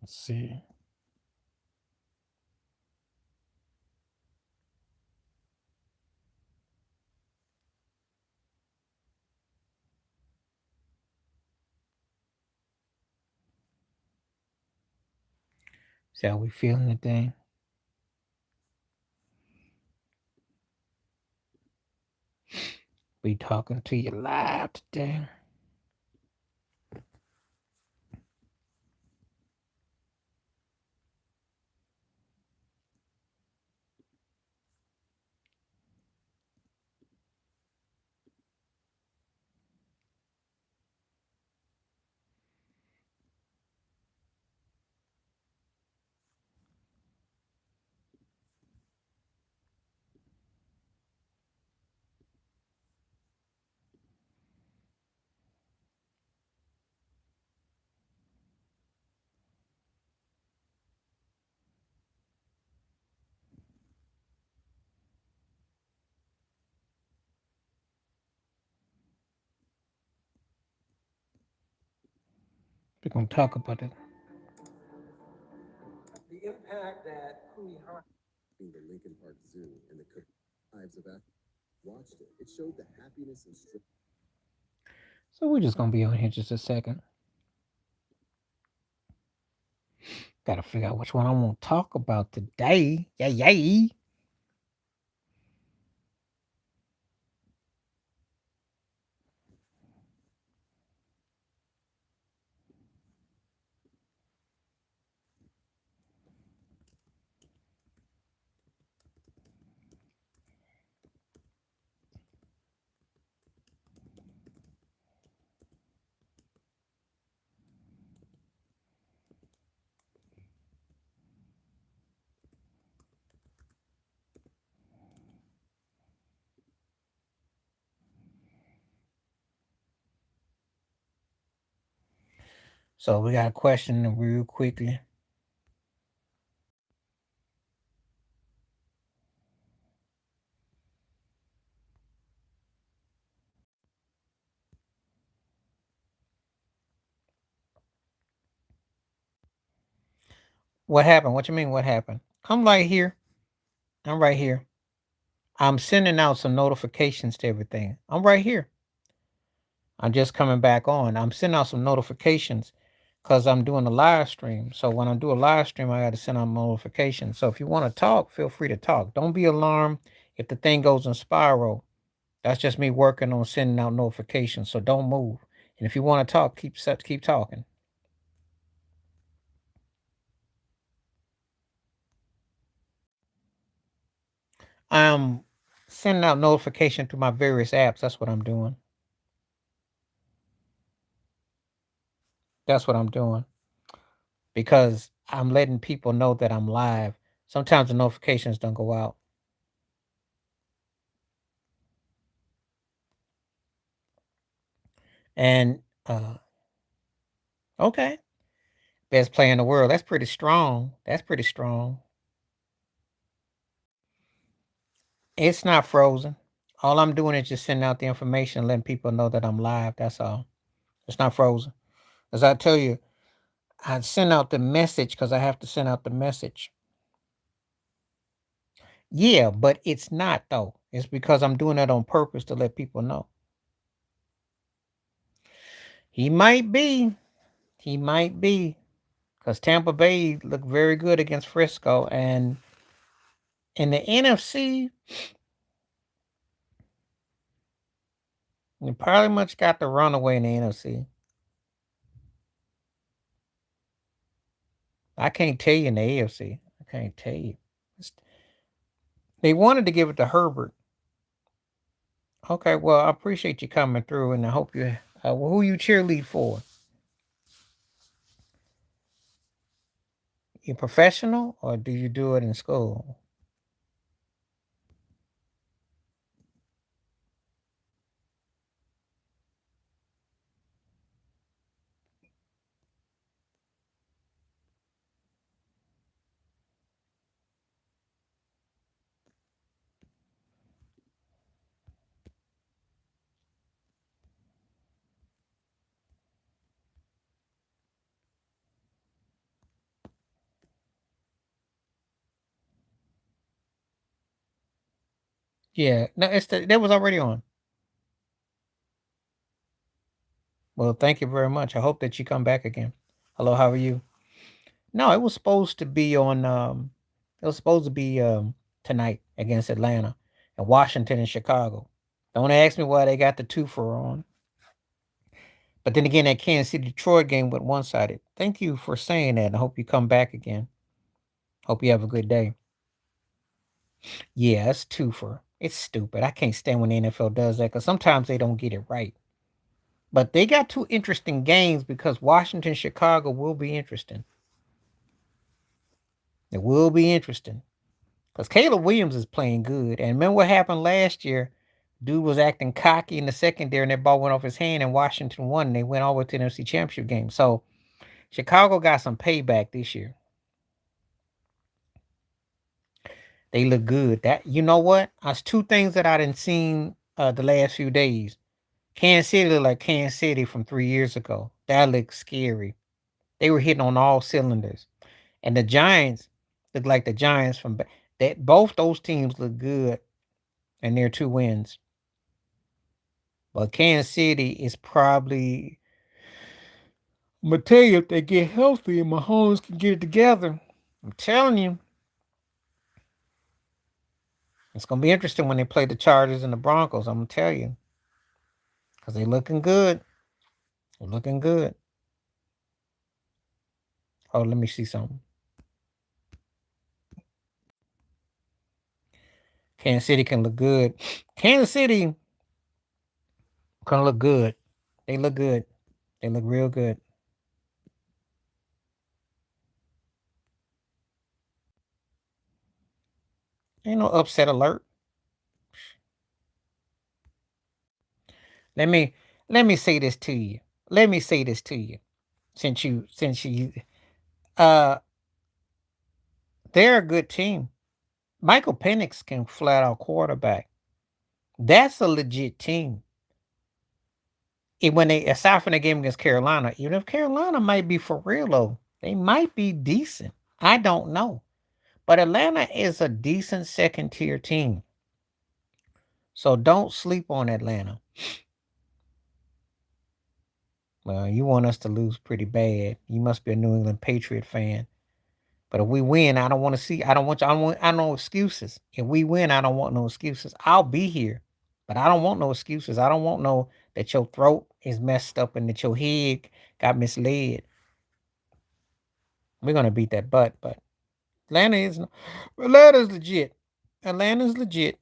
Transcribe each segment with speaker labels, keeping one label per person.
Speaker 1: Let's see. See how we feeling today? Be talking to you live today. We're gonna talk about it. So we're just gonna be on here just a second. Gotta figure out which one I want to talk about today. Yay, yay. So we got a question real quickly. What happened? What you mean? What happened? I'm right here. I'm right here. I'm sending out some notifications to everything. I'm right here. I'm just coming back on. I'm sending out some notifications because I'm doing a live stream. So when I do a live stream, I got to send out notifications. So if you want to talk, feel free to talk. Don't be alarmed if the thing goes in spiral. That's just me working on sending out notifications. So don't move. And if you want to talk, keep talking. I'm sending out notification to my various apps. That's what I'm doing. That's what I'm doing because I'm letting people know that I'm live. Sometimes the notifications don't go out. And okay, best player in the world. That's pretty strong. That's pretty strong. It's not frozen. All I'm doing is just sending out the information, letting people know that I'm live. That's all. It's not frozen. As I tell you, I send out the message because I have to send out the message. Yeah, but it's not though. It's because I'm doing that on purpose to let people know. He might be. He might be. Because Tampa Bay looked very good against Frisco. And in the NFC, you probably much got the runaway in the NFC. I can't tell you in the AFC. I can't tell you. They wanted to give it to Herbert. Okay, well, I appreciate you coming through, and I hope you. Who you cheerlead for? You professional, or do you do it in school? Yeah, no, that was already on. Well, thank you very much. I hope that you come back again. Hello, how are you? No, it was supposed to be on. It was supposed to be tonight against Atlanta and Washington and Chicago. Don't ask me why they got the twofer on. But then again, that Kansas City Detroit game went one sided. Thank you for saying that. I hope you come back again. Hope you have a good day. Yeah, it's twofer. It's stupid. I can't stand when the NFL does that because sometimes they don't get it right. But they got two interesting games because Washington, Chicago will be interesting. It will be interesting because Caleb Williams is playing good. And remember what happened last year? Dude was acting cocky in the secondary, and that ball went off his hand, and Washington won. And they went all the way to the NFC Championship game. So Chicago got some payback this year. They look good. That you know what? That's two things that I didn't seen the last few days. Kansas City looked like Kansas City from 3 years ago. That looked scary. They were hitting on all cylinders. And the Giants look like the Giants from that. Both those teams look good, and they're 2 wins. But Kansas City is probably. I'm gonna tell you, if they get healthy and Mahomes can get it together, I'm telling you, it's gonna be interesting when they play the Chargers and the Broncos. I'm gonna tell you, because they're looking good. They're looking good. Oh, let me see something. Kansas City can look good. Kansas City can look good. They look good. They look real good. Ain't no upset alert. Let me let me say this to you. Let me say this to you. Since you uh they're a good team. Michael Penix can flat out quarterback. That's a legit team. When they aside from the game against Carolina, even if Carolina might be for real though, they might be decent. I don't know. But Atlanta is a decent second tier team. So don't sleep on Atlanta. Well, you want us to lose pretty bad. You must be a New England Patriot fan. But if we win, I don't want to see. I don't want. I don't no excuses. If we win, I don't want no excuses. I'll be here, but I don't want no excuses. I don't want no that your throat is messed up and that your head got misled. We're gonna beat that butt, but Atlanta's legit. Atlanta's legit.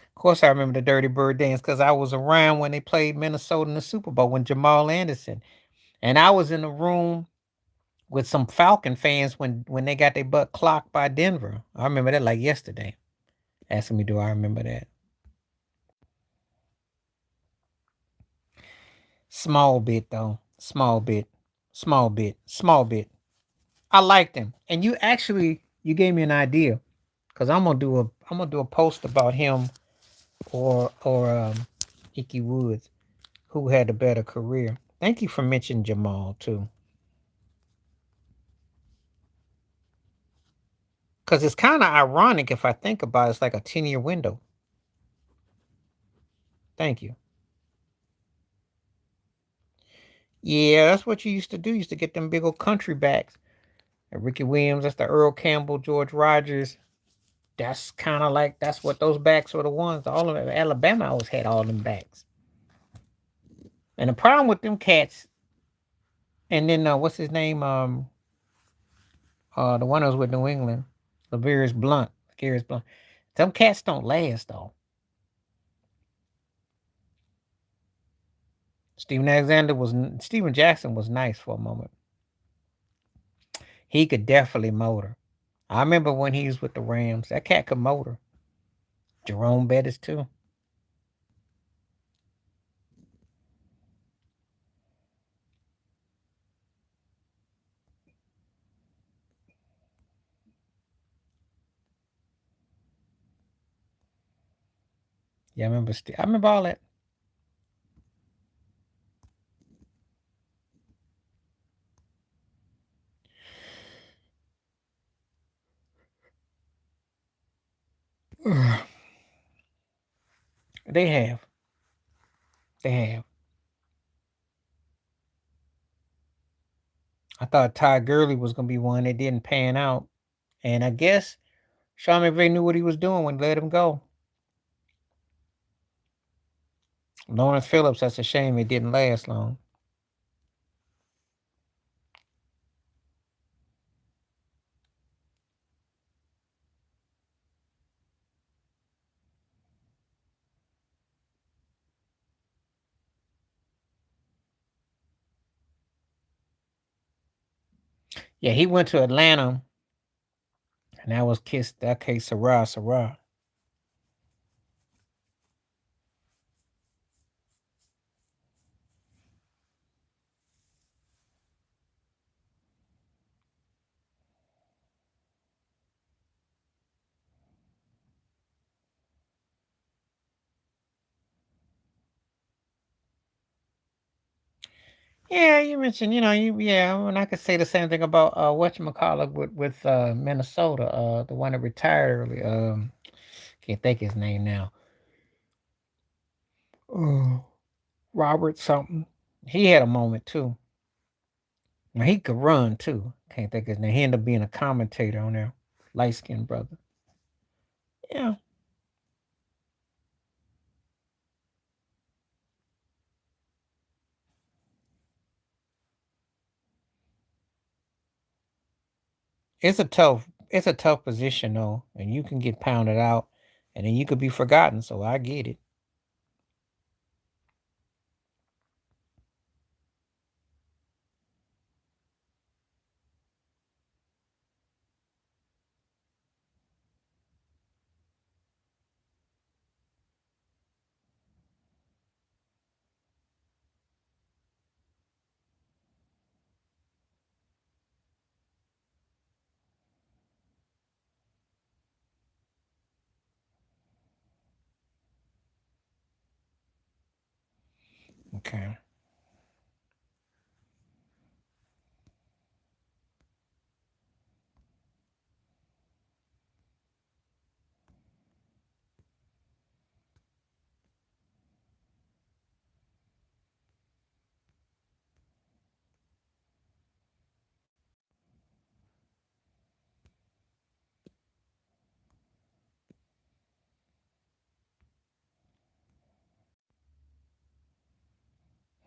Speaker 1: Of course, I remember the Dirty Bird dance because I was around when they played Minnesota in the Super Bowl when Jamal Anderson, and I was in the room with some Falcon fans when they got their butt clocked by Denver. I remember that like yesterday. Asking me, do I remember that? Small bit though. Small bit. Small bit. Small bit. I liked him. And you gave me an idea. Cause I'm gonna do a post about him or Icky Woods, who had a better career. Thank you for mentioning Jamal too. Cause it's kind of ironic if I think about it. It's like a 10-year window. Thank you. Yeah, that's what you used to do. You used to get them big old country backs. Ricky Williams, that's the Earl Campbell, George Rogers. That's kind of like that's what those backs were the ones. All of them. Alabama always had all them backs. And the problem with them cats, and then what's his name? The one that was with New England, Laverius Blunt. Laverius Blunt. Some cats don't last though. Steven Jackson was nice for a moment. He could definitely motor. I remember when he was with the Rams. That cat could motor. Jerome Bettis too. Yeah, I remember. I remember all that. They have. They have. I thought Ty Gurley was gonna be one. It didn't pan out, and I guess Sean McVay knew what he was doing when he let him go. Lawrence Phillips. That's a shame. It didn't last long. Yeah, he went to Atlanta, and that was Kiss. That case, Sarah, Sarah. Yeah, you mentioned, and I could say the same thing about whatchamacallit with Minnesota, the one that retired early. Can't think his name now. Oh, Robert something. He had a moment too. Now he could run too. Can't think his name. He ended up being a commentator on there. Light skinned brother. Yeah. It's a tough position though, and you can get pounded out, and then you could be forgotten. So I get it. Okay.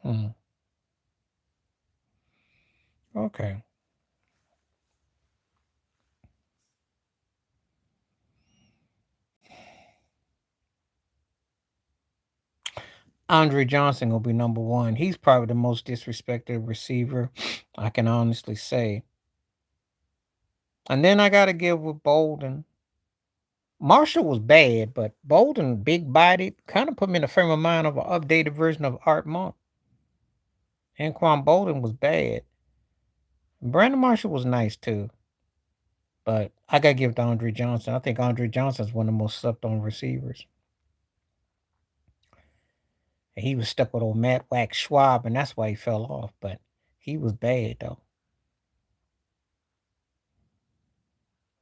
Speaker 1: Hmm. Okay. Andre Johnson will be number one. He's probably the most disrespected receiver I can honestly say. And then I got to give with Bolden. Marshall was bad, but Bolden, big bodied, kind of put me in the frame of mind of an updated version of Art Monk. Anquan Bolden was bad. Brandon Marshall was nice too, but I got to give it to Andre Johnson. I think Andre Johnson's one of the most slept on receivers. And he was stuck with old Matt Wax Schwab, and that's why he fell off. But he was bad though.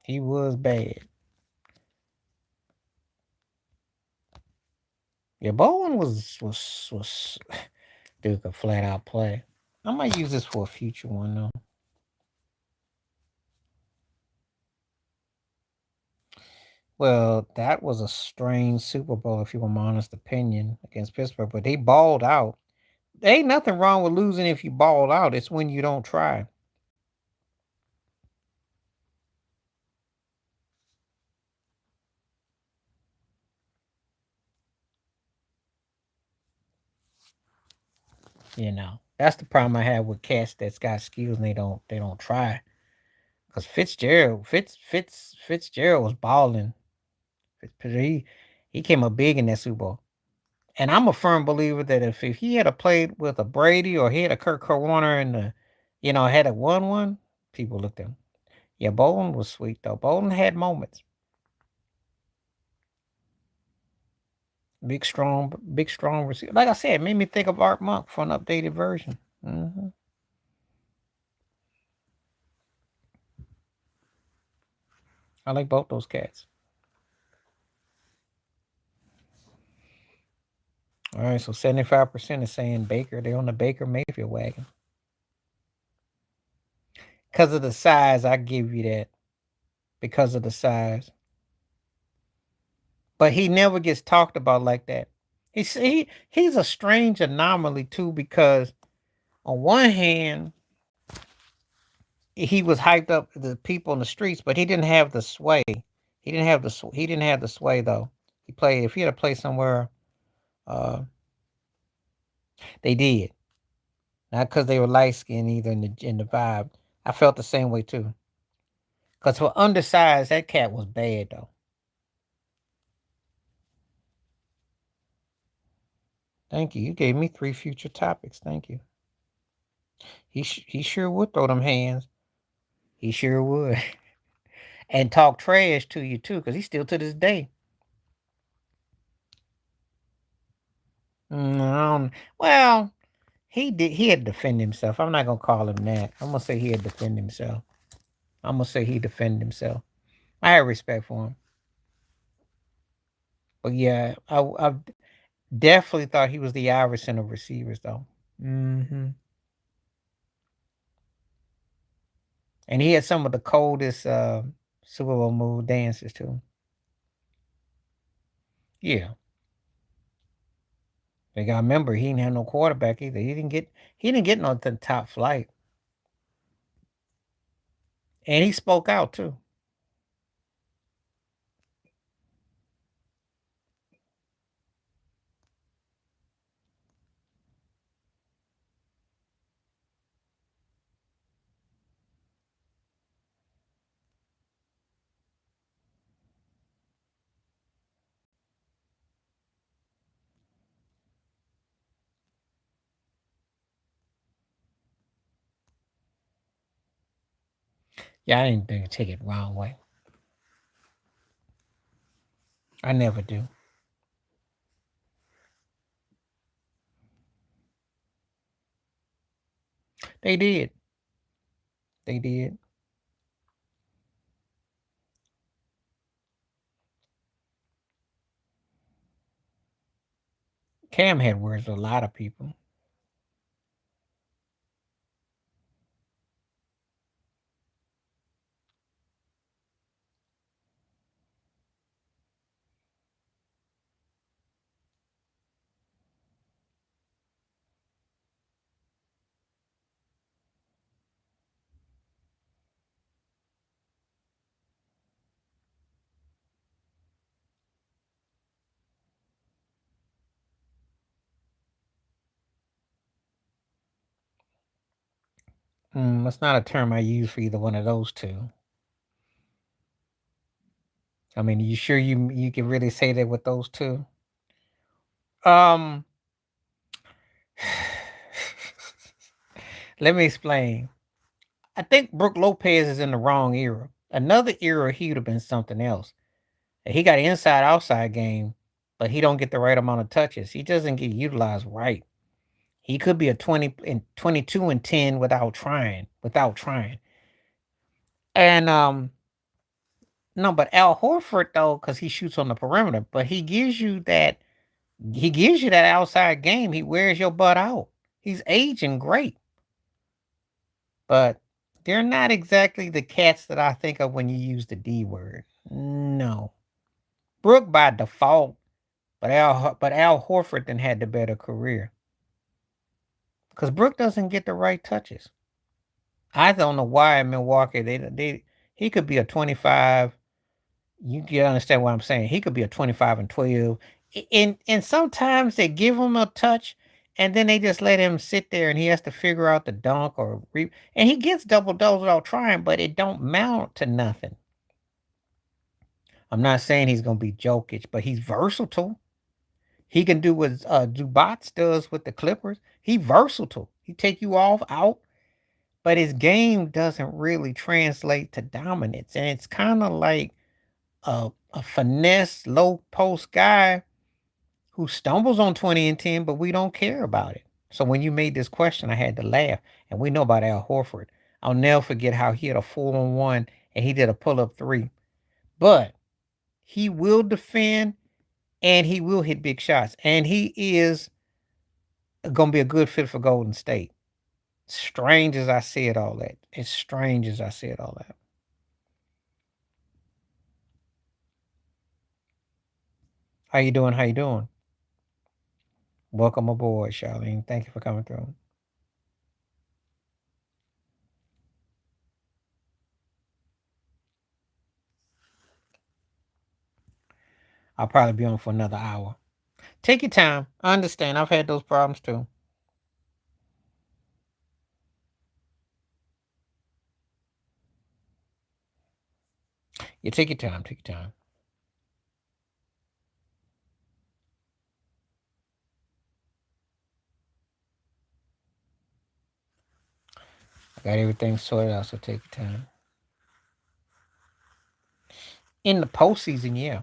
Speaker 1: He was bad. Yeah, Bowen was dude could flat out play. I might use this for a future one though. Well, that was a strange Super Bowl, if you want my honest opinion, against Pittsburgh. But they balled out. There ain't nothing wrong with losing if you ball out. It's when you don't try. That's the problem I have with cats that's got skills and they don't try. Cause Fitzgerald was balling. He came up big in that Super Bowl. And I'm a firm believer that if he had a played with a Brady or he had a Kirk Warner and had a one, people looked at him. Yeah, Bolin was sweet though. Bolin had moments. Big strong receiver. Like I said, it made me think of Art Monk for an updated version. I like both those cats. All right, so 75% is saying Baker. They're on the Baker Mayfield wagon. Because of the size, I give you that. Because of the size. But he never gets talked about like that. He's a strange anomaly too, because on one hand, he was hyped up the people in the streets, but he didn't have the sway. He didn't have the sway though. He played if he had to play somewhere, uh, they did. Not because they were light skinned either in the vibe. I felt the same way too. Because for undersized, that cat was bad though. Thank you. You gave me 3 future topics. Thank you. He sure would throw them hands. He sure would. And talk trash to you too, because he still to this day. Well, he did. He had to defend himself. I'm not gonna call him that. I'm gonna say he had to defend himself. I'm gonna say he defended himself. I have respect for him, but yeah, I definitely thought he was the Iverson of receivers, though. Hmm. And he had some of the coldest Super Bowl move dances too. Yeah, they got to remember he didn't have no quarterback either. He didn't get no the top flight, and he spoke out too. Yeah, I didn't take it wrong way. I never do. They did. They did. Cam had words with a lot of people. That's not a term I use for either one of those two. I mean, you sure you can really say that with those two? Um, let me explain. I think Brooke Lopez is in the wrong era. Another era, he would have been something else. He got an inside outside game, but he don't get the right amount of touches. He doesn't get utilized right. He could be a 22 and 10 without trying. Without trying. And no, but Al Horford though, because he shoots on the perimeter, but he gives you that outside game. He wears your butt out. He's aging great, but they're not exactly the cats that I think of when you use the D word. No. Brooke by default, but Al Horford then had the better career. Because Brooke doesn't get the right touches. I don't know why in Milwaukee he could be a 25. You can understand what I'm saying. He could be a 25 and 12. And sometimes they give him a touch and then they just let him sit there and he has to figure out the dunk and he gets double doubles without trying, but it don't mount to nothing. I'm not saying he's gonna be Jokic, but he's versatile. He can do what Zubats does with the Clippers. He versatile. He take you off out, but his game doesn't really translate to dominance. And it's kind of like a finesse low post guy who stumbles on 20 and 10, but we don't care about it. So when you made this question, I had to laugh. And we know about Al Horford. I'll never forget how he had a 4-on-1 and he did a pull up three. But he will defend and he will hit big shots. And he is going to be a good fit for Golden State. Strange as I said all that. It's strange as I said all that. How you doing? How you doing? Welcome aboard, Charlene. Thank you for coming through. I'll probably be on for another hour. Take your time. I understand. I've had those problems too. You take your time. Take your time. I got everything sorted out, so take your time. In the postseason, yeah.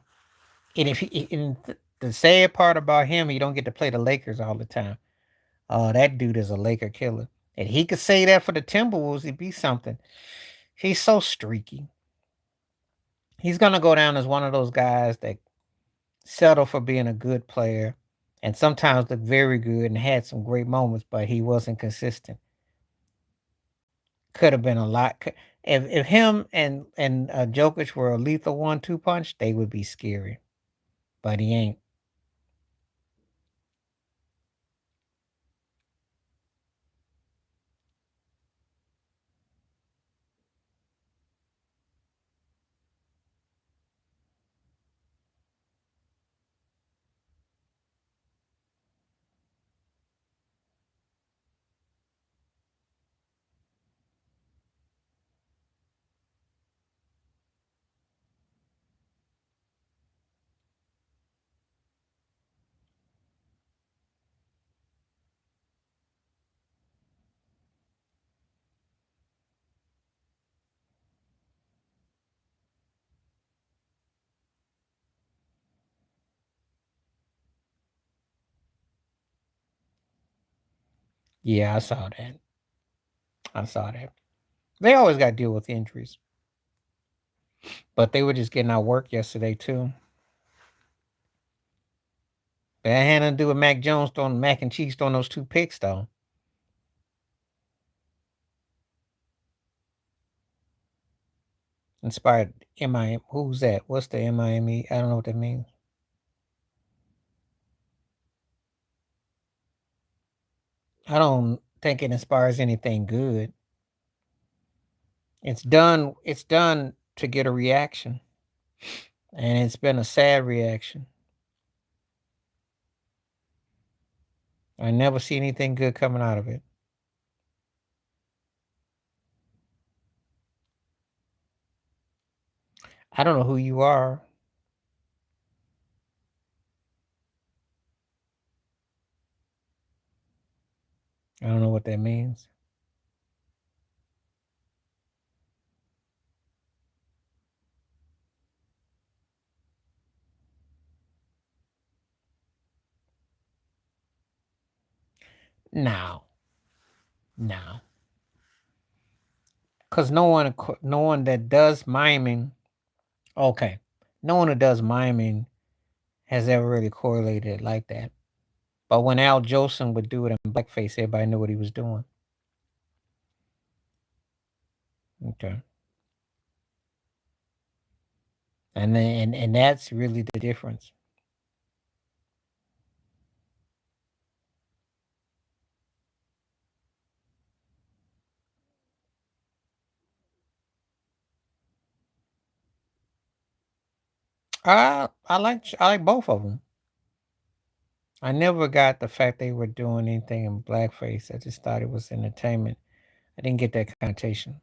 Speaker 1: And if he, and the sad part about him, he don't get to play the Lakers all the time. Oh, that dude is a Laker killer. And he could say that for the Timberwolves, he'd be something. He's so streaky. He's gonna go down as one of those guys that settle for being a good player and sometimes look very good and had some great moments, but he wasn't consistent. Could have been a lot. If him and Jokic were a lethal 1-2 punch, they would be scary. But he ain't. Yeah, I saw that. I saw that. They always got to deal with injuries, but they were just getting out work yesterday too. That had nothing to do with Mac Jones throwing mac and cheese throwing those 2 picks though. Inspired MIM. Who's that? What's the MIME? I don't know what that means. I don't think it inspires anything good. It's done to get a reaction. And it's been a sad reaction. I never see anything good coming out of it. I don't know who you are. I don't know what that means. No, no, because no one that does miming. Okay, no one that does miming has ever really correlated it like that. But when Al Jolson would do it in blackface, everybody knew what he was doing. Okay, and that's really the difference. I like both of them. I never got the fact they were doing anything in blackface. I just thought it was entertainment. I didn't get that connotation.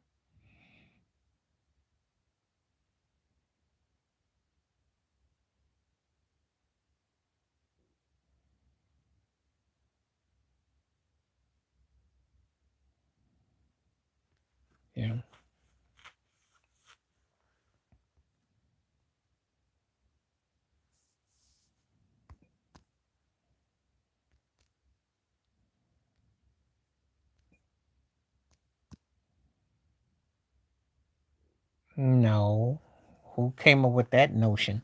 Speaker 1: Yeah. No. Who came up with that notion?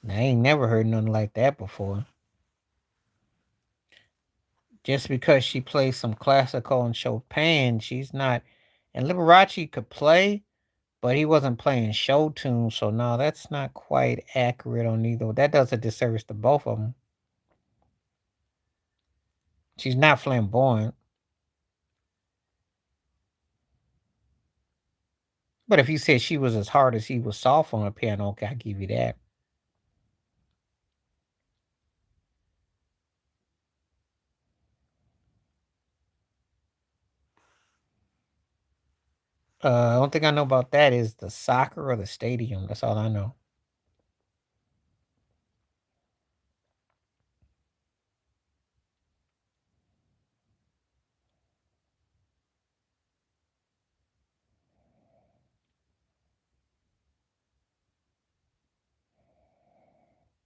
Speaker 1: I ain't never heard nothing like that before. Just because she plays some classical and Chopin, she's not. And Liberace could play, but he wasn't playing show tunes, so no, that's not quite accurate on either. That does a disservice to both of them. She's not flamboyant. But if you said she was as hard as he was soft on the piano, okay, I give you that. The only thing I know about that is the soccer or the stadium. That's all I know.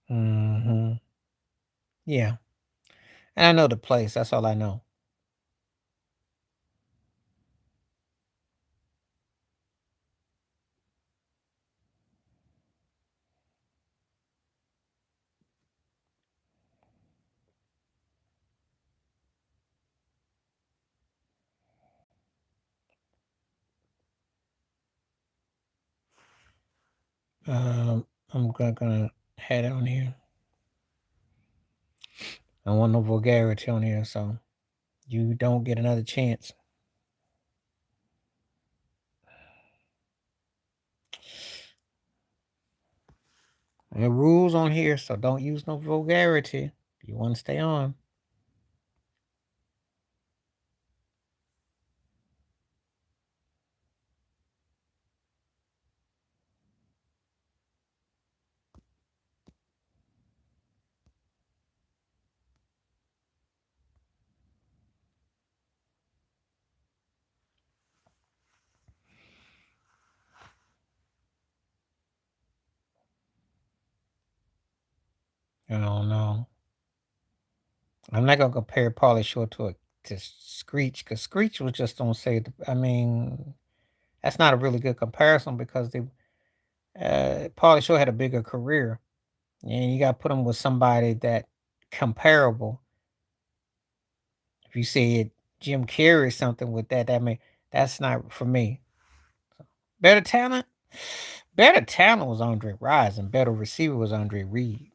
Speaker 1: Hmm. Yeah. And I know the place. That's all I know. I'm gonna head on here. I want no vulgarity on here, so you don't get another chance. There are rules on here, so don't use no vulgarity. You want to stay on. I don't know. I'm not gonna compare Pauly Shore to Screech because Screech was just don't say. I mean, that's not a really good comparison because Pauly Shore had a bigger career, and you got to put him with somebody that comparable. If you said Jim Carrey something with that, that's not for me. Better talent, better talent was Andre Rison, and better receiver was Andre Reed.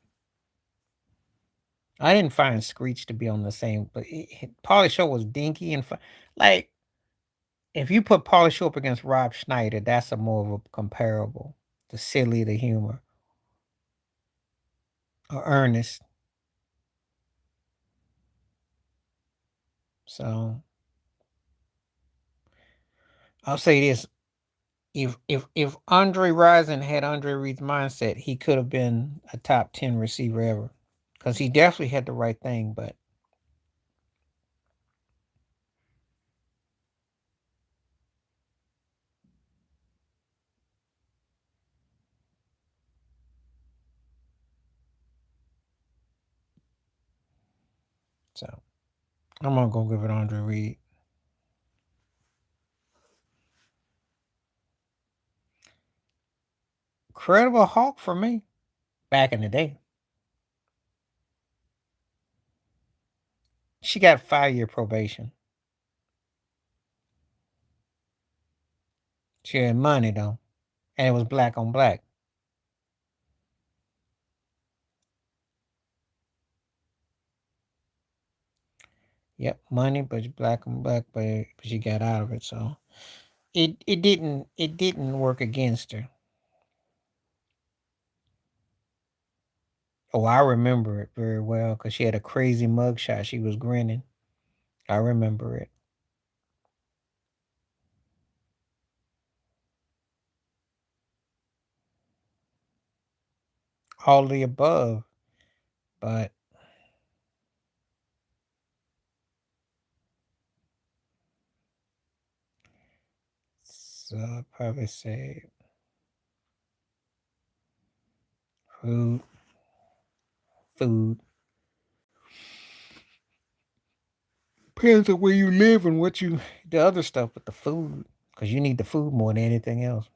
Speaker 1: I didn't find Screech to be on the same, but Pauly Shore was dinky and like if you put Pauly Shore up against Rob Schneider, that's a more of a comparable. The silly, the humor, or Ernest. So I'll say this: if Andre Rison had Andre Reed's mindset, he could have been a top 10 receiver ever because he definitely had the right thing. But so I'm gonna go give it Andre Reed. Credible Hulk for me back in the day. She got 5-year probation. She had money though, and it was black on black. Yep, money, but black on black, but she got out of it. So it didn't work against her. Oh, I remember it very well because she had a crazy mugshot. She was grinning. I remember it. All of the above, but so I'd probably say food, food. Depends on where you live and what you the other stuff, but the food because you need the food more than anything else.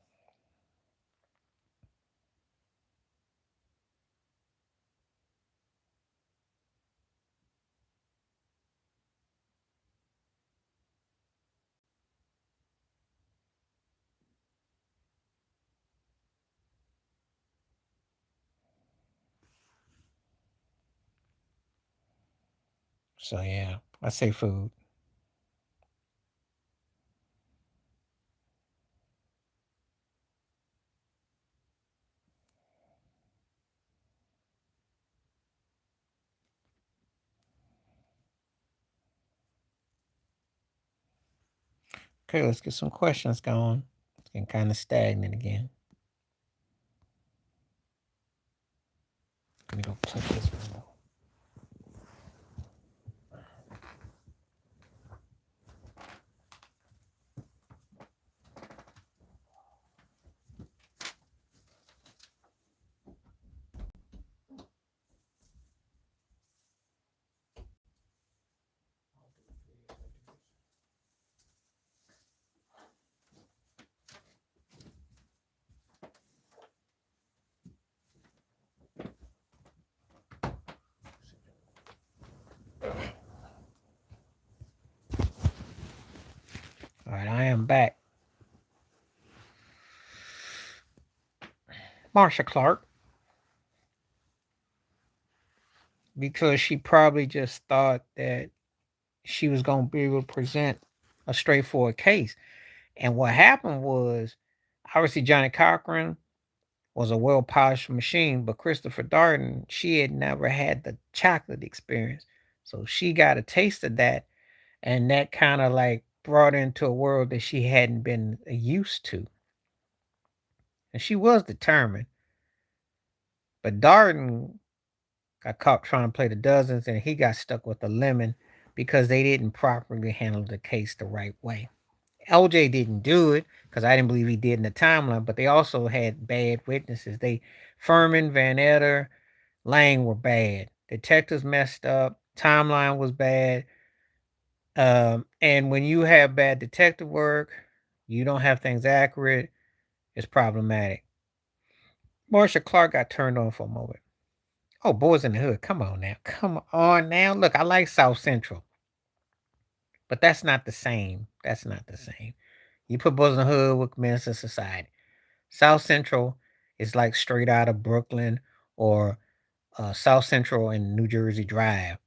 Speaker 1: So yeah, I say food. Okay, let's get some questions going. It's getting kind of stagnant again. Let me go check this window. All right, I am back. Marsha Clark, because she probably just thought that she was going to be able to present a straightforward case. And what happened was, obviously, Johnny Cochran was a well polished machine, but Christopher Darden, she had never had the chocolate experience. So she got a taste of that, and that kind of like brought her into a world that she hadn't been used to. And she was determined. But Darden got caught trying to play the dozens, and he got stuck with a lemon because they didn't properly handle the case the right way. LJ didn't do it because I didn't believe he did in the timeline, but they also had bad witnesses. Furman, Van Etter, Lang were bad. Detectives messed up. Timeline was bad. And when you have bad detective work, you don't have things accurate, it's problematic. Marsha Clark got turned on for a moment. Oh, Boys in the Hood. Come on now. Come on now. Look, I like South Central, but that's not the same. That's not the same. You put Boys in the Hood with Minister Society. South Central is like straight out of Brooklyn or South Central and New Jersey Drive.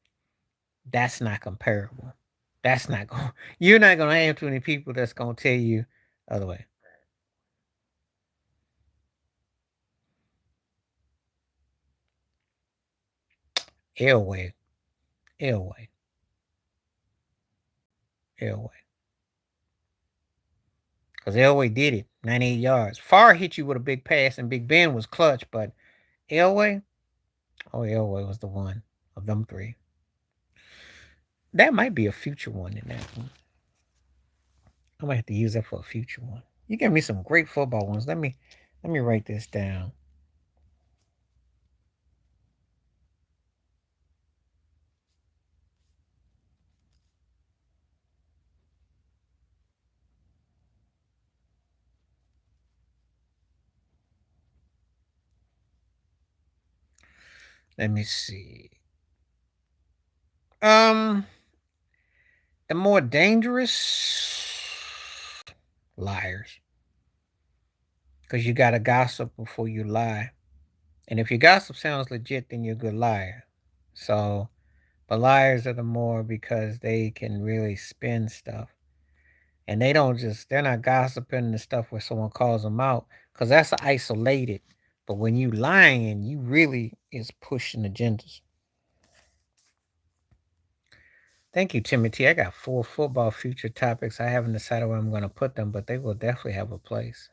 Speaker 1: That's not comparable. That's not going. You're not going to have too many people that's going to tell you other way. Elway, Elway, Elway. Because Elway did it, 98 yards. Farr hit you with a big pass, and Big Ben was clutch, but Elway, oh, Elway was the one of them three. That might be a future one in that one. I might have to use that for a future one. You gave me some great football ones. Let me write this down. Let me see. Um, the more dangerous liars, because you gotta gossip before you lie, and if your gossip sounds legit, then you're a good liar. So, but liars are the more because they can really spin stuff, and they're not gossiping the stuff where someone calls them out, because that's isolated. But when you lying, you really is pushing agendas. Thank you, Timothy. I got 4 football future topics. I haven't decided where I'm going to put them, but they will definitely have a place.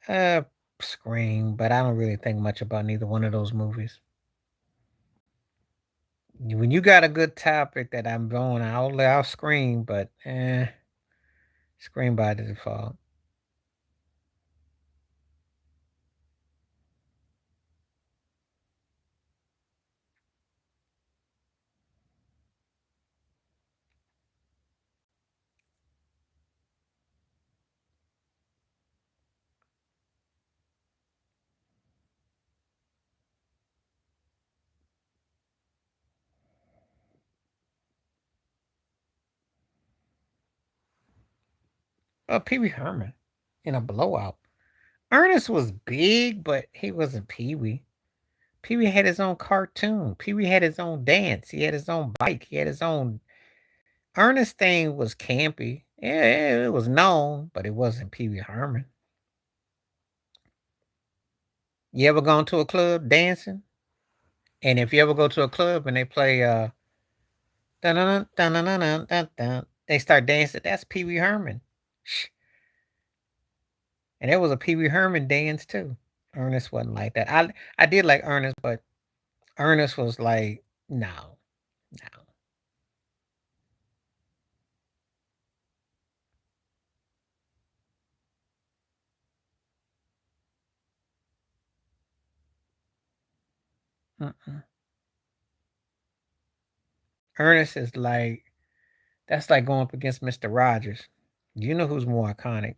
Speaker 1: Uh, Scream, but I don't really think much about neither one of those movies. When you got a good topic that I'm going, I'll scream, but Scream by default. Pee Wee Herman in a blowout. Ernest was big, but he wasn't Pee Wee. Pee Wee had his own cartoon. Pee Wee had his own dance. He had his own bike. He had his own. Ernest thing was campy. Yeah, it was known, but it wasn't Pee Wee Herman. You ever gone to a club dancing? And if you ever go to a club and they play dun dun dun dun dun dun dun dun, they start dancing. That's Pee Wee Herman. And it was a Pee Wee Herman dance too. Ernest wasn't like that. I did like Ernest, but Ernest was like, no, no. Mm-mm. Ernest is like that's like going up against Mr. Rogers. You know who's more iconic?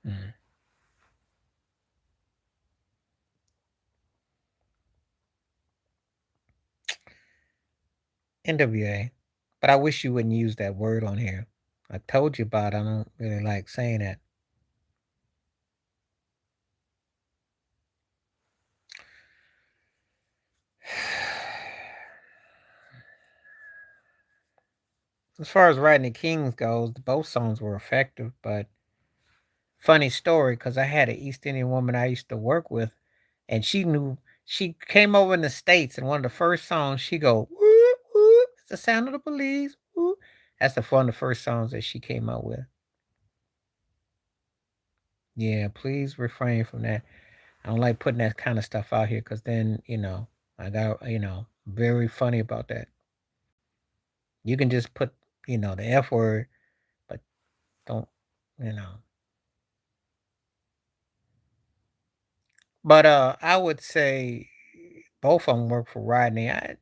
Speaker 1: Mm. NWA. But I wish you wouldn't use that word on here. I told you about it. I don't really like saying that. As far as Riding the Kings goes, both songs were effective, but funny story because I had an East Indian woman I used to work with, and she came over in the States, and one of the first songs she go, woo, woo, it's the sound of the police. Woo. That's one of the first songs that she came out with. Yeah, please refrain from that. I don't like putting that kind of stuff out here because then, I got, very funny about that. You can just put, the F word, but don't, you know. But I would say both of them work for Rodney. I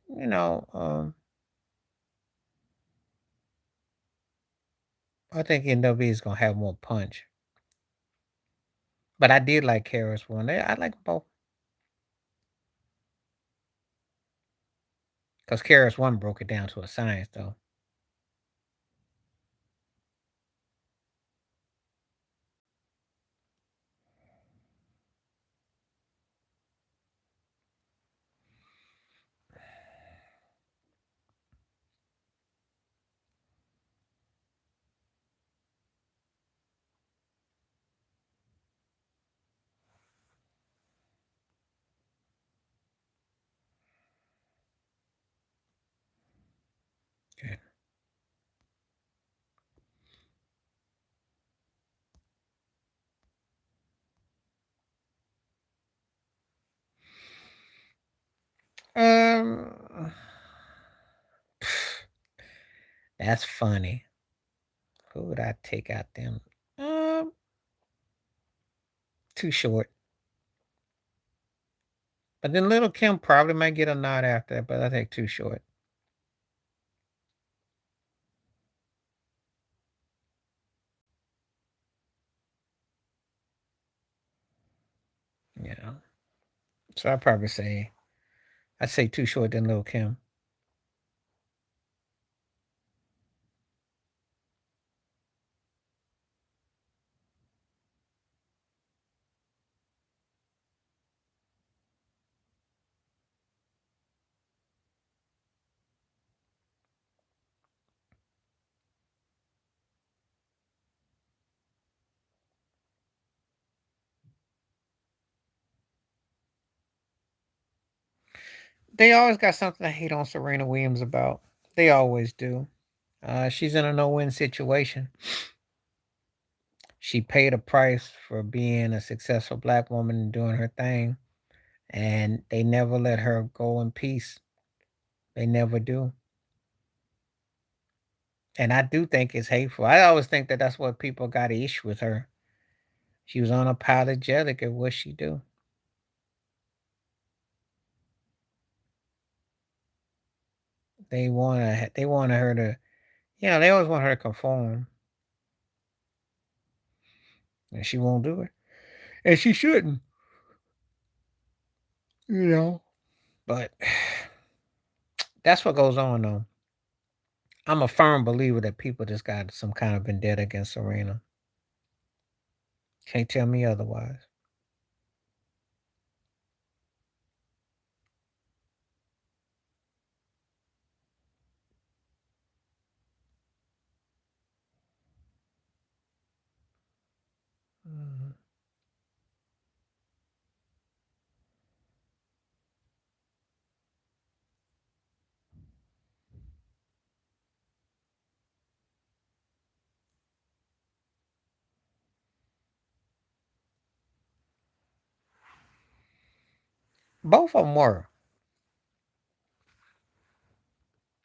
Speaker 1: think NW is gonna have more punch. But I did like Kara's one. I like both because Kara's one broke it down to a science, though. Okay. Um, that's funny. Who would I take out them? Um, Too Short. But then Little Kim probably might get a nod after that, but I think Too Short. You know. So I'd say Too Short than Little Kim. They always got something to hate on Serena Williams about. They always do. She's in a no-win situation. She paid a price for being a successful black woman and doing her thing, and they never let her go in peace. They never do. And I do think it's hateful. I always think that that's what people got an issue with her. She was unapologetic at what she do. They wanted her to, they always want her to conform, and she won't do it, and she shouldn't, you know. But that's what goes on, though. I'm a firm believer that people just got some kind of vendetta against Serena. Can't tell me otherwise. Mhm. Both of them were.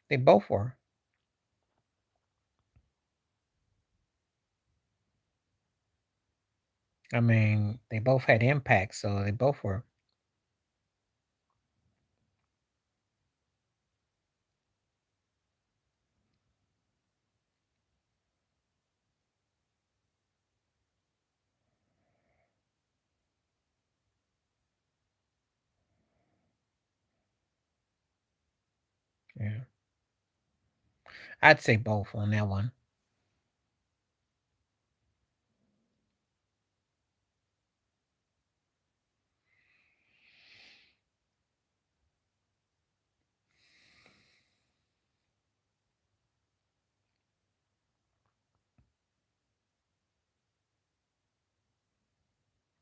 Speaker 1: They both were. I mean, they both had impact, so they both were. Yeah. I'd say both on that one.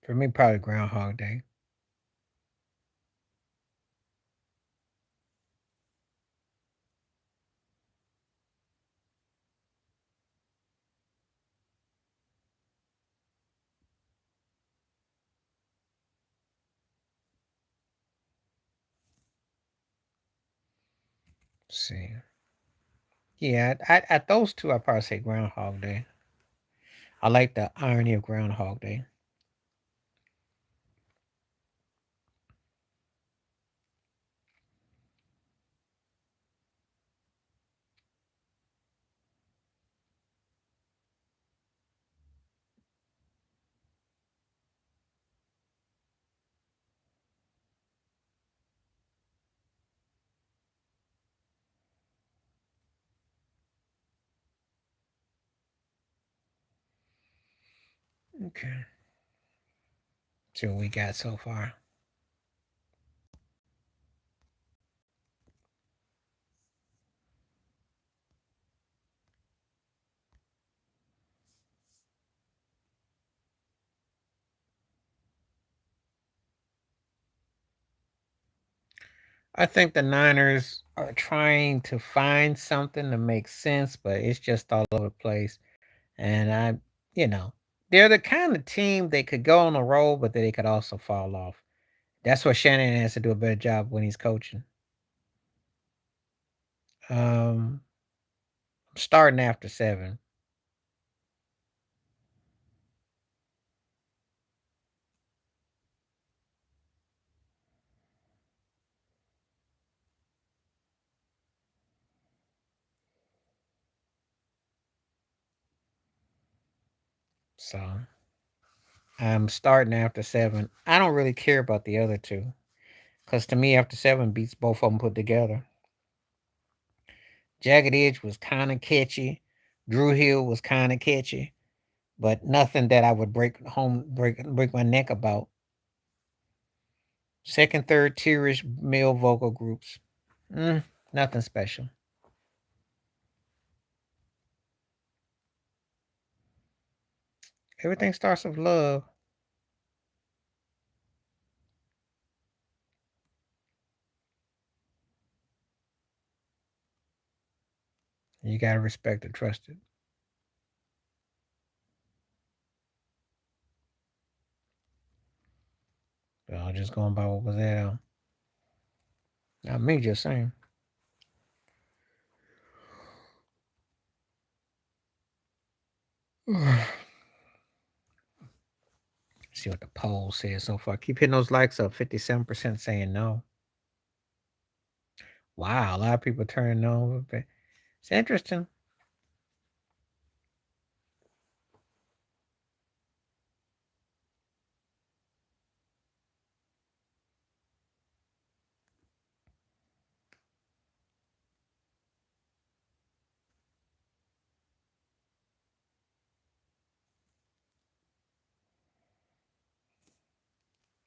Speaker 1: For me, probably Groundhog Day. Let's see. Yeah, at those two, I'd probably say Groundhog Day. I like the irony of Groundhog Day. Okay. See what we got so far. I think the Niners are trying to find something to make sense, but it's just all over the place. And you know, they're the kind of team they could go on a roll, but they could also fall off. That's what Shannon has to do a better job when he's coaching. I'm starting after 7. So I'm starting after 7. I don't really care about the other two. Because to me, after 7 beats both of them put together. Jagged Edge was kind of catchy. Drew Hill was kind of catchy, but nothing that I would break my neck about. Second, third tierish male vocal groups. Mm, nothing special. Everything starts with love. You gotta respect and trust it. So I'm just going by what was there. Not me, just saying. See what the poll says so far. Keep hitting those likes up. 57% saying no. Wow, a lot of people turning no. It's interesting.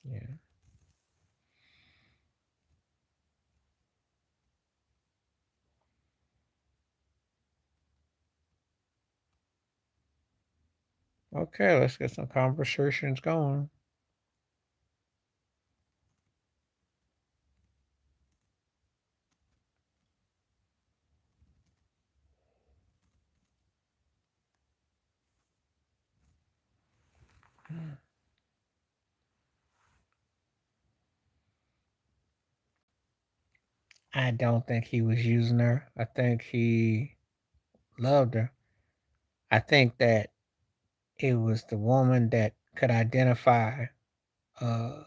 Speaker 1: Yeah. Okay, let's get some conversations going. I don't think he was using her. I think he loved her. I think that it was the woman that could identify uh,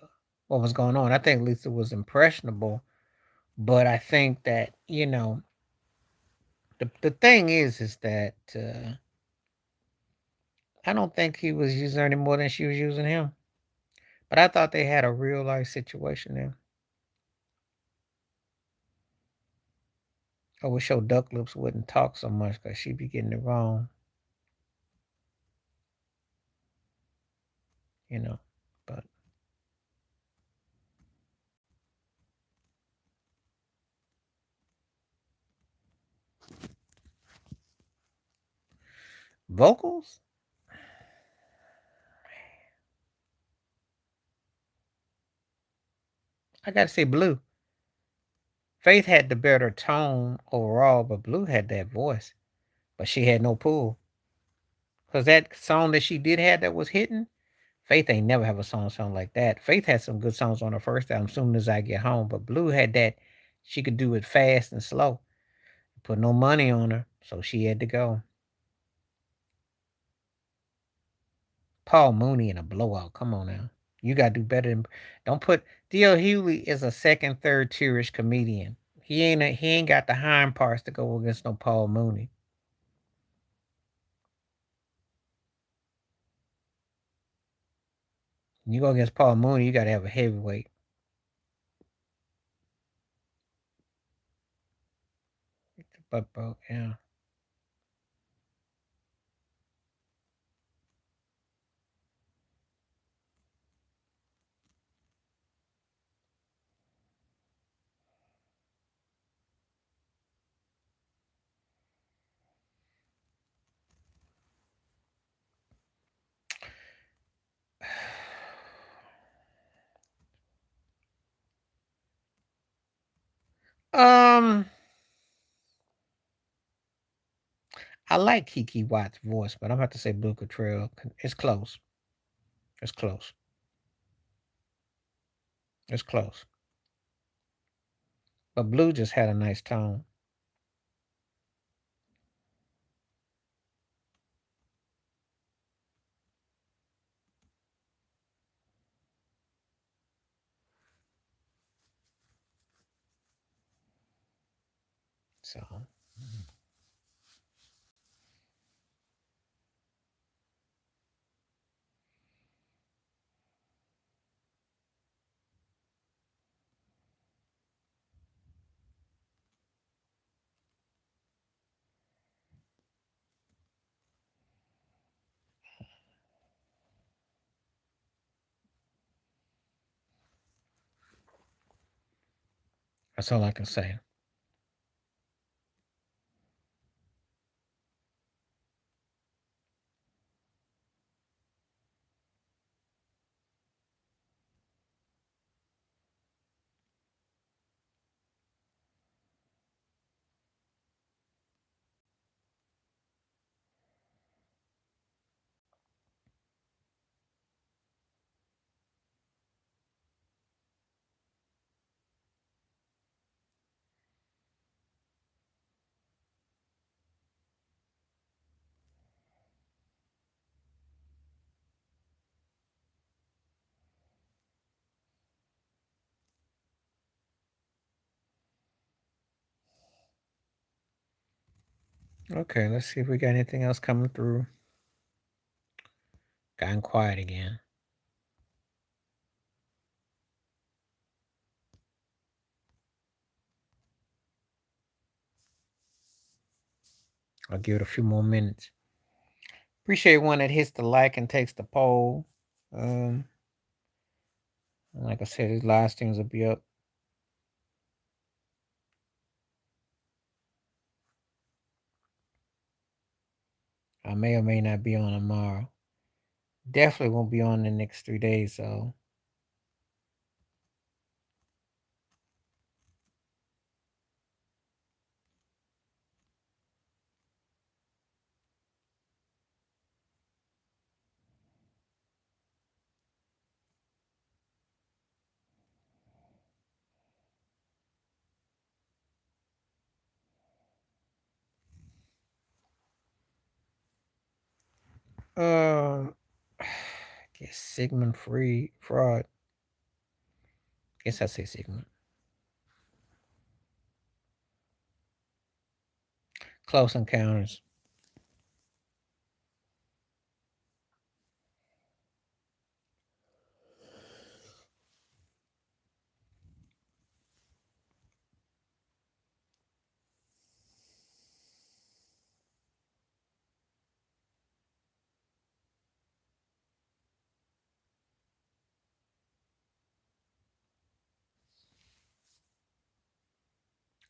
Speaker 1: what was going on. I think Lisa was impressionable, but I think that the thing is that I don't think he was using her any more than she was using him. But I thought they had a real life situation there. I wish your duck lips wouldn't talk so much because she be getting it wrong, you know. But vocals, I gotta say Blue. Faith had the better tone overall, but Blue had that voice. But she had no pull. Because that song that she did have that was hitting, Faith ain't never have a song like that. Faith had some good songs on her first album, Soon As I Get Home, but Blue had that she could do it fast and slow. Put no money on her, so she had to go. Paul Mooney in a blowout. Come on now. You gotta do better than don't put D.L. Hughley is a second, third tierish comedian. He ain't got the hind parts to go against no Paul Mooney. You go against Paul Mooney, you gotta have a heavyweight. But bro, yeah. Um I like Kiki Watt's voice, but I'm gonna have to say Blue Cottrell. It's close. It's close. It's close. But Blue just had a nice tone. So that's all I can say. Okay, let's see if we got anything else coming through. Gotten quiet again. I'll give it a few more minutes. Appreciate one that hits the like and takes the poll. Like I said, these live streams will be up. I may or may not be on tomorrow. Definitely won't be on the next 3 days, so. Uh, guess Sigmund Fraud. Guess I say Sigmund. Close Encounters.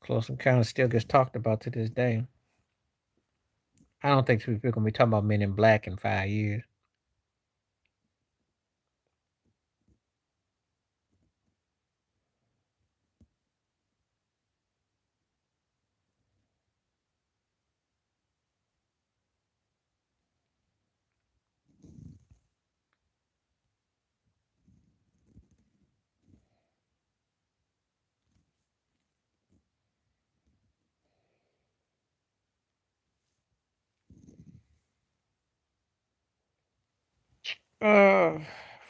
Speaker 1: Close Encounters still gets talked about to this day. I don't think people are going to be talking about Men in Black in 5 years. Uh,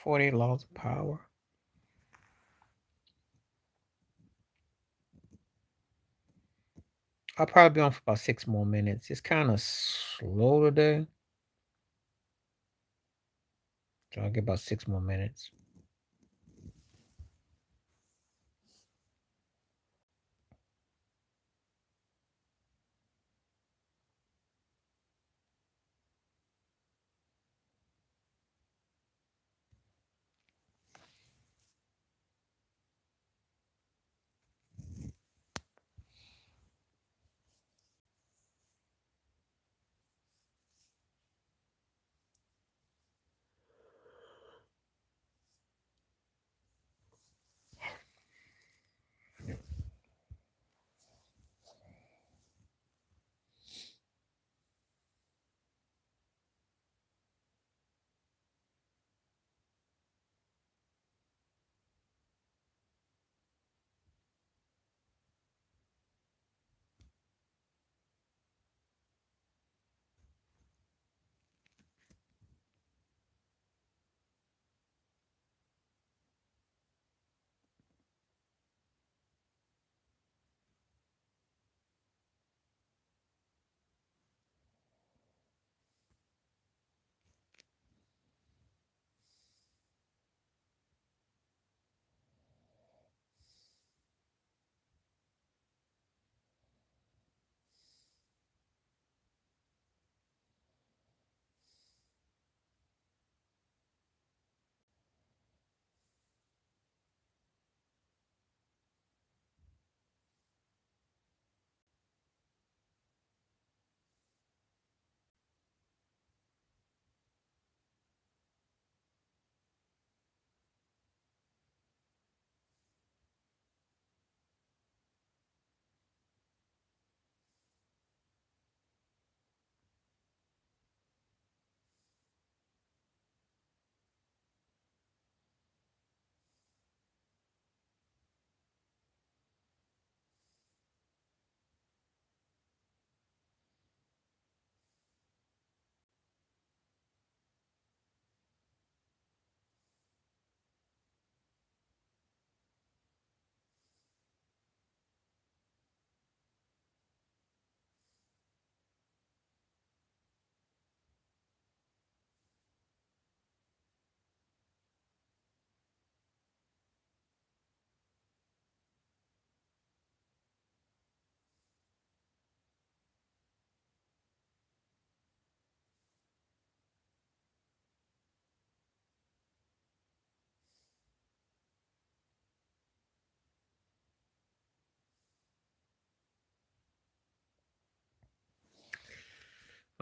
Speaker 1: 48 Laws of Power. I'll probably be on for about 6 more minutes. It's kind of slow today. So I'll get about 6 more minutes.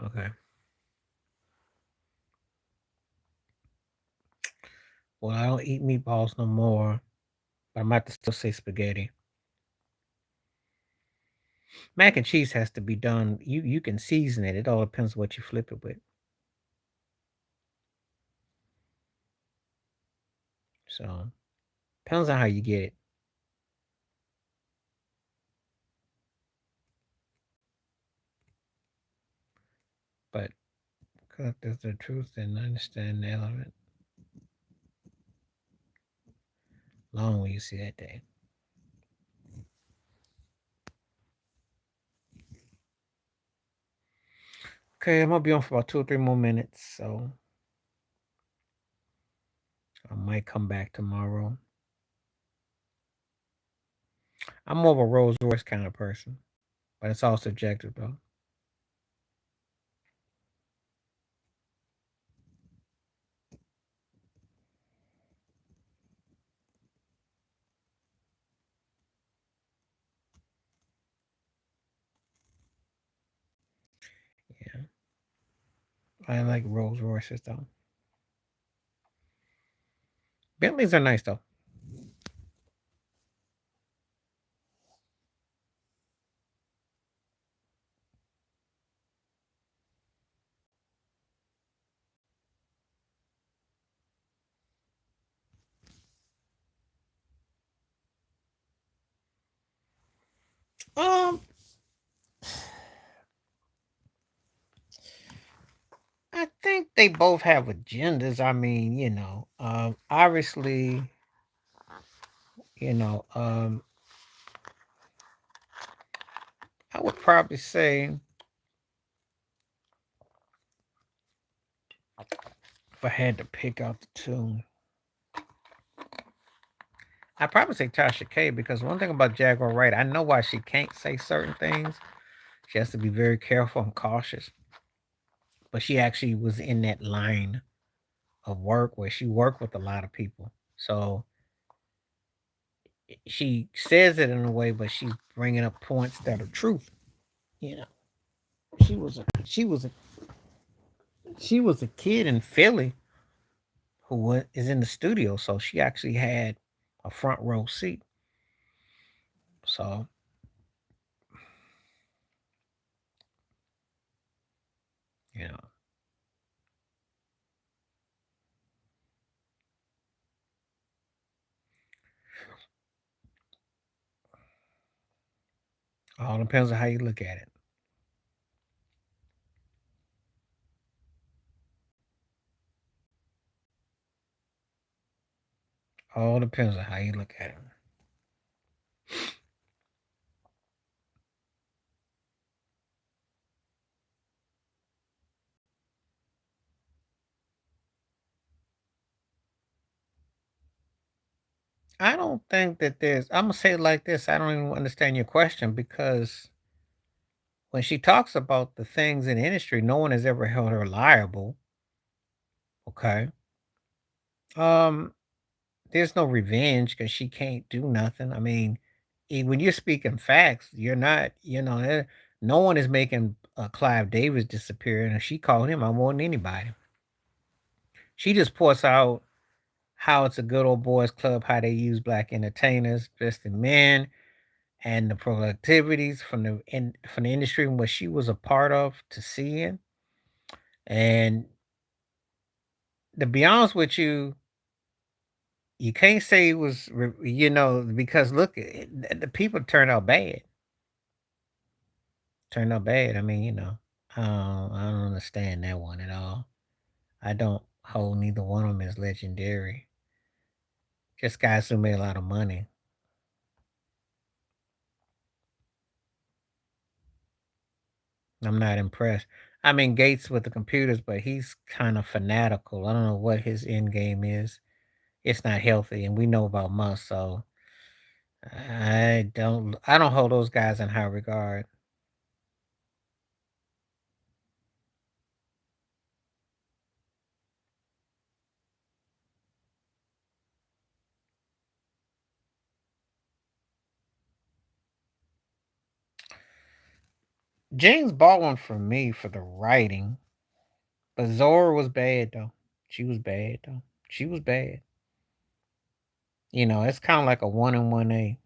Speaker 1: Okay. Well, I don't eat meatballs no more, but I'm about to still say spaghetti. Mac and cheese has to be done. You can season it. It all depends what you flip it with. So depends on how you get it. But cut is the truth and understand the element. Long will you see that day. Okay, I'm gonna be on for about 2 or 3 more minutes, so I might come back tomorrow. I'm more of a Rolls Royce kind of person, but it's all subjective though. Yeah, I like Rolls Royces though. Bentleys are nice though. Um, I think they both have agendas. I mean, obviously, you know, um, I would probably say if I had to pick out the two, I'd probably say Tasha K because one thing about Jaguar Wright, I know why she can't say certain things. She has to be very careful and cautious. But she actually was in that line of work where she worked with a lot of people. So she says it in a way, but she's bringing up points that are truth. You know, she was a she was a she was a kid in Philly who is in the studio, so she actually had a front row seat. So you know, all depends on how you look at it. All depends on how you look at it. I don't think that there's. I'm gonna say it like this. I don't even understand your question because when she talks about the things in the industry, no one has ever held her liable. Okay. Um, there's no revenge because she can't do nothing. I mean, when you're speaking facts, you're not. No one is making Clive Davis disappear, and if she called him, I more than anybody. She just points out how it's a good old boys club, how they use black entertainers, dressed in men, and the productivities from the industry and what she was a part of to see in. And to be honest with you, you can't say it was because look, the people turned out bad. Turned out bad. I mean, I don't understand that one at all. I don't hold neither one of them as legendary. Just guys who made a lot of money. I'm not impressed. I mean, Gates with the computers, but he's kind of fanatical. I don't know what his end game is. It's not healthy, and we know about Musk, so I don't hold those guys in high regard. James Baldwin for me for the writing, but Zora was bad though. She was bad though. She was bad. It's kind of like a 1 and 1A.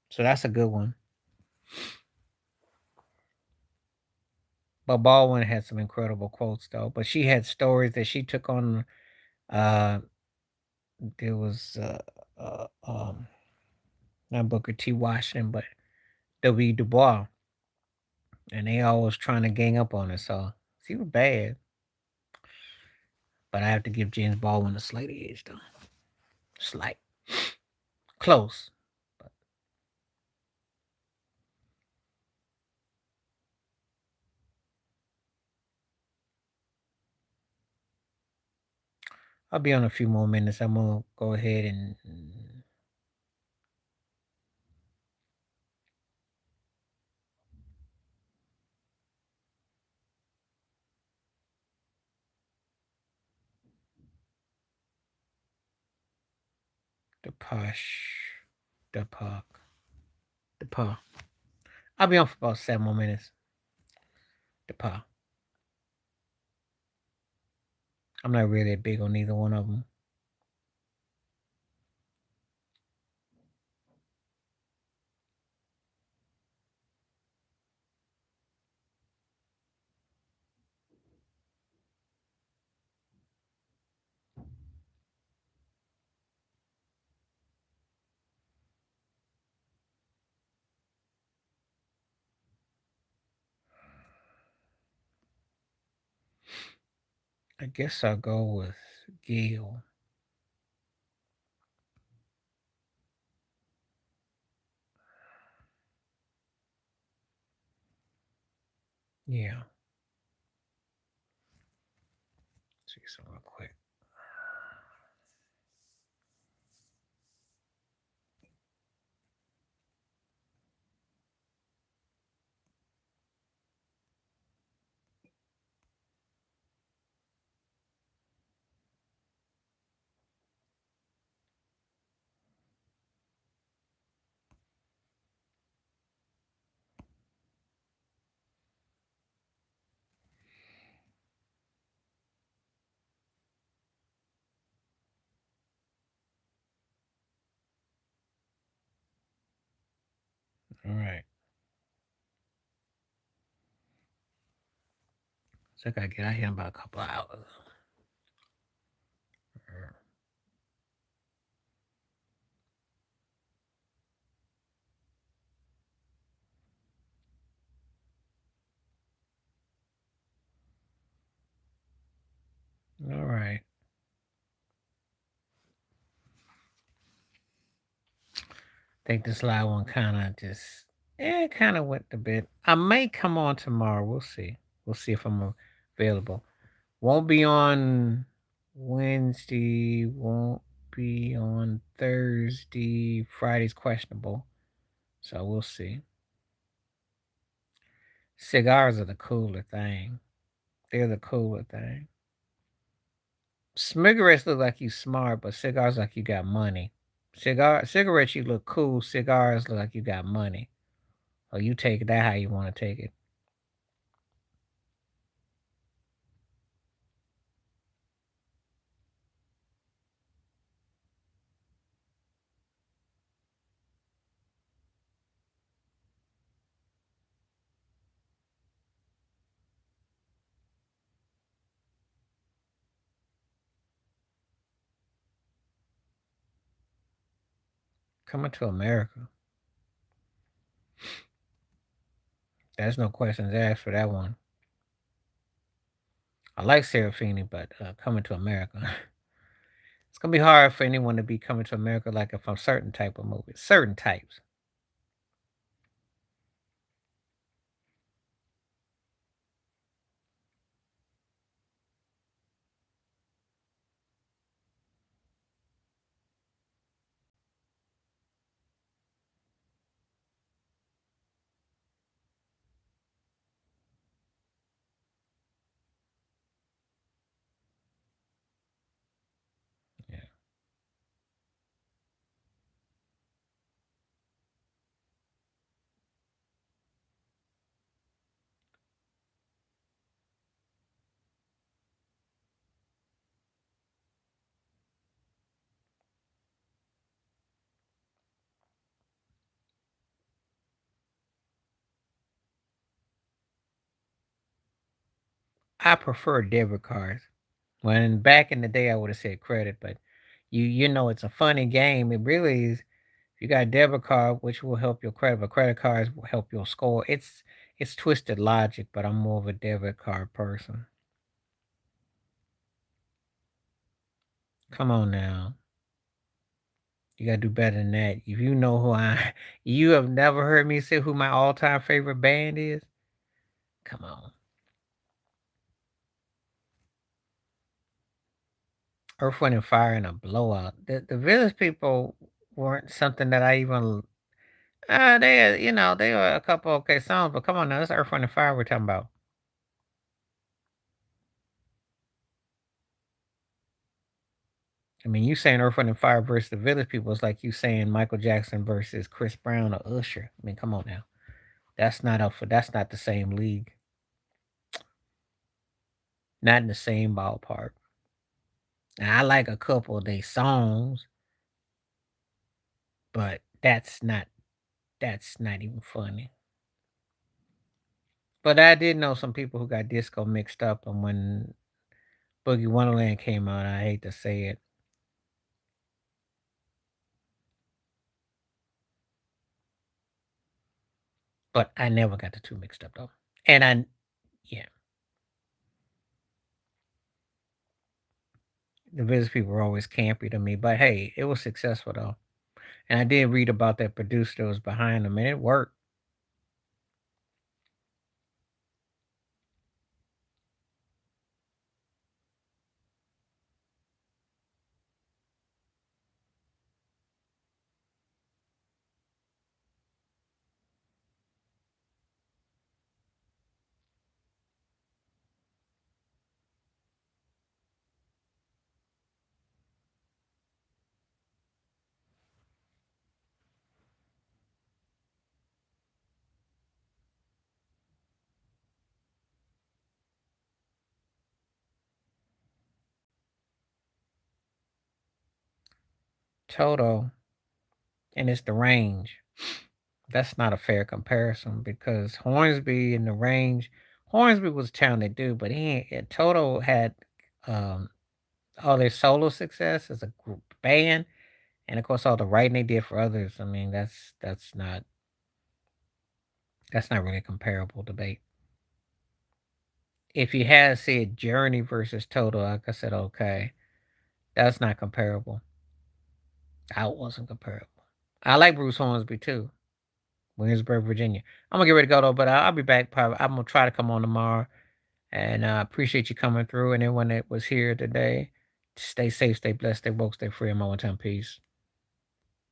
Speaker 1: So that's a good one. But Baldwin had some incredible quotes though. But she had stories that she took on. Uh, there was not Booker T. Washington, but W. Du Bois, and they always trying to gang up on her. So she was bad. But I have to give James Baldwin a slight edge though. Slight, close. But I'll be on a few more minutes. I'm gonna go ahead and the posh, the park, the pa. I'll be on for about 7 more minutes. The pa. I'm not really big on either one of them. I guess I'll go with Gil. Yeah. See some real quick. All right. So I gotta get out here in about a couple hours. All right. Think this live one kind of just, kind of went a bit. I may come on tomorrow. We'll see. We'll see if I'm available. Won't be on Wednesday. Won't be on Thursday. Friday's questionable. So we'll see. Cigars are the cooler thing. They're the cooler thing. Cigarettes look like you smart, but cigars like you got money. Cigarettes you look cool. Cigars look like you got money. Or you take that how you want to take it. Coming to America. There's no questions asked for that one. I like Serafini, but coming to America. It's gonna be hard for anyone to be coming to America like from certain type of movies. Certain types. Yeah. I prefer debit cards. When back in the day, I would have said credit, but you know it's a funny game. It really is. You got a debit card, which will help your credit, but credit cards will help your score. It's twisted logic, but I'm more of a debit card person. Come on now. You gotta do better than that. If you know who I you have never heard me say who my all-time favorite band is? Come on. Earth, Wind and Fire and a blowout. The Village People weren't something that I even they were a couple okay songs, but come on now, it's Earth, Wind and Fire we're talking about. I mean, you saying Earth, Wind and Fire versus the Village People is like you saying Michael Jackson versus Chris Brown or Usher. I mean, come on now. That's not the same league. Not in the same ballpark. Now, I like a couple of their songs, but that's not even funny. But I did know some people who got disco mixed up, and when Boogie Wonderland came out, I hate to say it, but I never got the two mixed up though. And yeah, the Village People were always campy to me, but hey, it was successful though. And I did read about that producer that was behind them, and it worked. Toto, and it's the range. That's not a fair comparison because Hornsby in the range, Hornsby was a talented dude, but Toto had um, all their solo success as a group band, and of course all the writing they did for others. I mean, that's not really a comparable debate. If you had said Journey versus Toto, like I said, okay, that's not comparable. That wasn't comparable. I like Bruce Hornsby too. Williamsburg, Virginia. I'm gonna get ready to go though, but I'll be back. Probably, I'm gonna try to come on tomorrow, and appreciate you coming through. And everyone that was here today, stay safe, stay blessed, stay woke, stay free. I'm on time. Peace.